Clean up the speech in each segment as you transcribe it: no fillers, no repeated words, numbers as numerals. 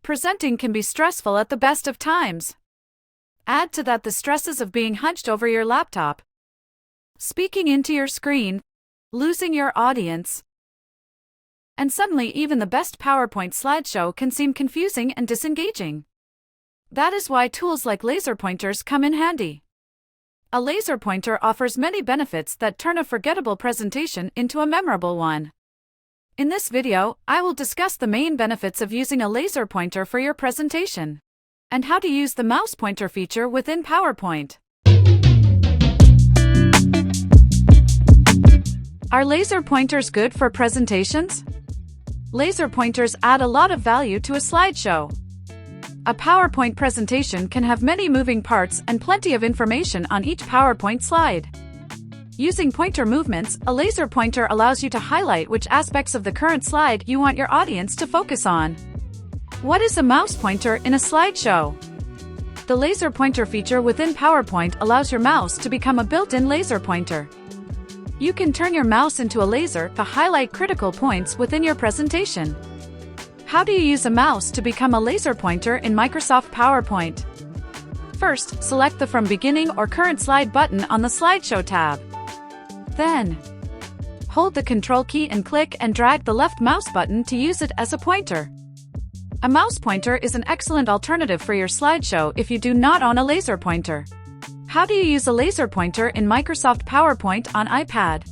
presenting can be stressful at the best of times. Add to that the stresses of being hunched over your laptop, speaking into your screen, losing your audience, and suddenly even the best PowerPoint slideshow can seem confusing and disengaging. That is why tools like laser pointers come in handy. A laser pointer offers many benefits that turn a forgettable presentation into a memorable one. In this video, I will discuss the main benefits of using a laser pointer for your presentation, and how to use the mouse pointer feature within PowerPoint. Are laser pointers good for presentations? Laser pointers add a lot of value to a slideshow. A PowerPoint presentation can have many moving parts and plenty of information on each PowerPoint slide. Using pointer movements, a laser pointer allows you to highlight which aspects of the current slide you want your audience to focus on. What is a mouse pointer in a slideshow? The laser pointer feature within PowerPoint allows your mouse to become a built-in laser pointer. You can turn your mouse into a laser to highlight critical points within your presentation. How do you use a mouse to become a laser pointer in Microsoft PowerPoint? First, select the From Beginning or Current Slide button on the Slideshow tab. Then, hold the Control key and click and drag the left mouse button to use it as a pointer. A mouse pointer is an excellent alternative for your slideshow if you do not own a laser pointer. How do you use a laser pointer in Microsoft PowerPoint on iPad?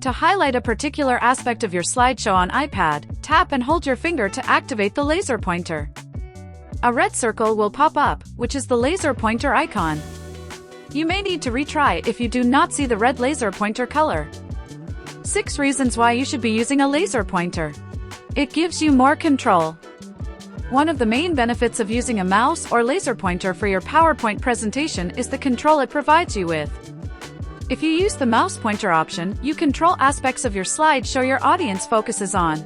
To highlight a particular aspect of your slideshow on iPad, tap and hold your finger to activate the laser pointer. A red circle will pop up, which is the laser pointer icon. You may need to retry if you do not see the red laser pointer color. 6 reasons why you should be using a laser pointer. It gives you more control. One of the main benefits of using a mouse or laser pointer for your PowerPoint presentation is the control it provides you with. If you use the mouse pointer option, you control aspects of your slide your audience focuses on.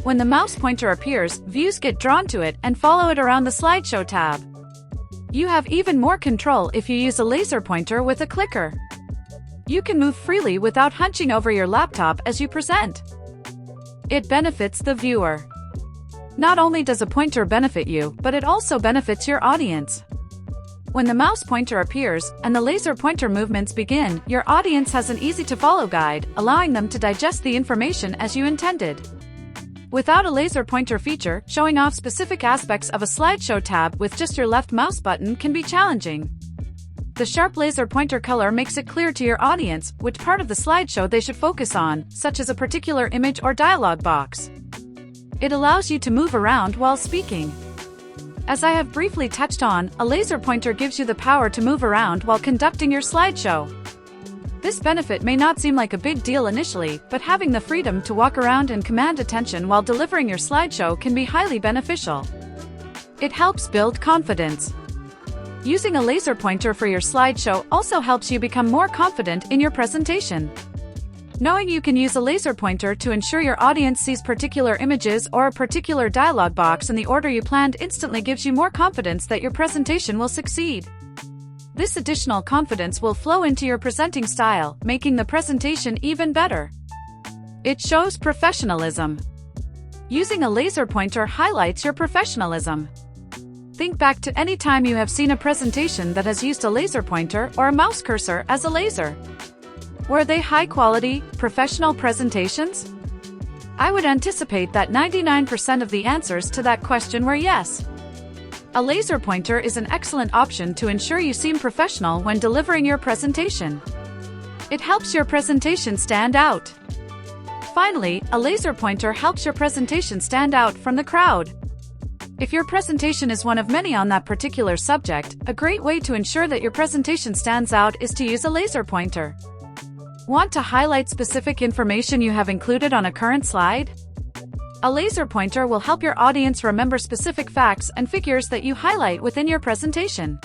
When the mouse pointer appears, views get drawn to it and follow it around the slideshow tab. You have even more control if you use a laser pointer with a clicker. You can move freely without hunching over your laptop as you present. It benefits the viewer. Not only does a pointer benefit you, but it also benefits your audience. When the mouse pointer appears and the laser pointer movements begin, your audience has an easy-to-follow guide, allowing them to digest the information as you intended. Without a laser pointer feature, showing off specific aspects of a slideshow tab with just your left mouse button can be challenging. The sharp laser pointer color makes it clear to your audience which part of the slideshow they should focus on, such as a particular image or dialog box. It allows you to move around while speaking. As I have briefly touched on, a laser pointer gives you the power to move around while conducting your slideshow. This benefit may not seem like a big deal initially, but having the freedom to walk around and command attention while delivering your slideshow can be highly beneficial. It helps build confidence. Using a laser pointer for your slideshow also helps you become more confident in your presentation. Knowing you can use a laser pointer to ensure your audience sees particular images or a particular dialog box in the order you planned instantly gives you more confidence that your presentation will succeed. This additional confidence will flow into your presenting style, making the presentation even better. It shows professionalism. Using a laser pointer highlights your professionalism. Think back to any time you have seen a presentation that has used a laser pointer or a mouse cursor as a laser. Were they high-quality, professional presentations? I would anticipate that 99% of the answers to that question were yes. A laser pointer is an excellent option to ensure you seem professional when delivering your presentation. It helps your presentation stand out. Finally, a laser pointer helps your presentation stand out from the crowd. If your presentation is one of many on that particular subject, a great way to ensure that your presentation stands out is to use a laser pointer. Want to highlight specific information you have included on a current slide? A laser pointer will help your audience remember specific facts and figures that you highlight within your presentation.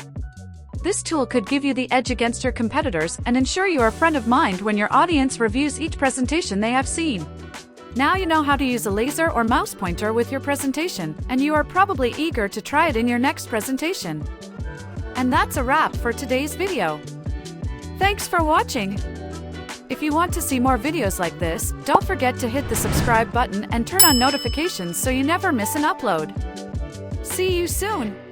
This tool could give you the edge against your competitors and ensure you are front of mind when your audience reviews each presentation they have seen. Now you know how to use a laser or mouse pointer with your presentation, and you are probably eager to try it in your next presentation. And that's a wrap for today's video. Thanks for watching. If you want to see more videos like this, don't forget to hit the subscribe button and turn on notifications so you never miss an upload. See you soon!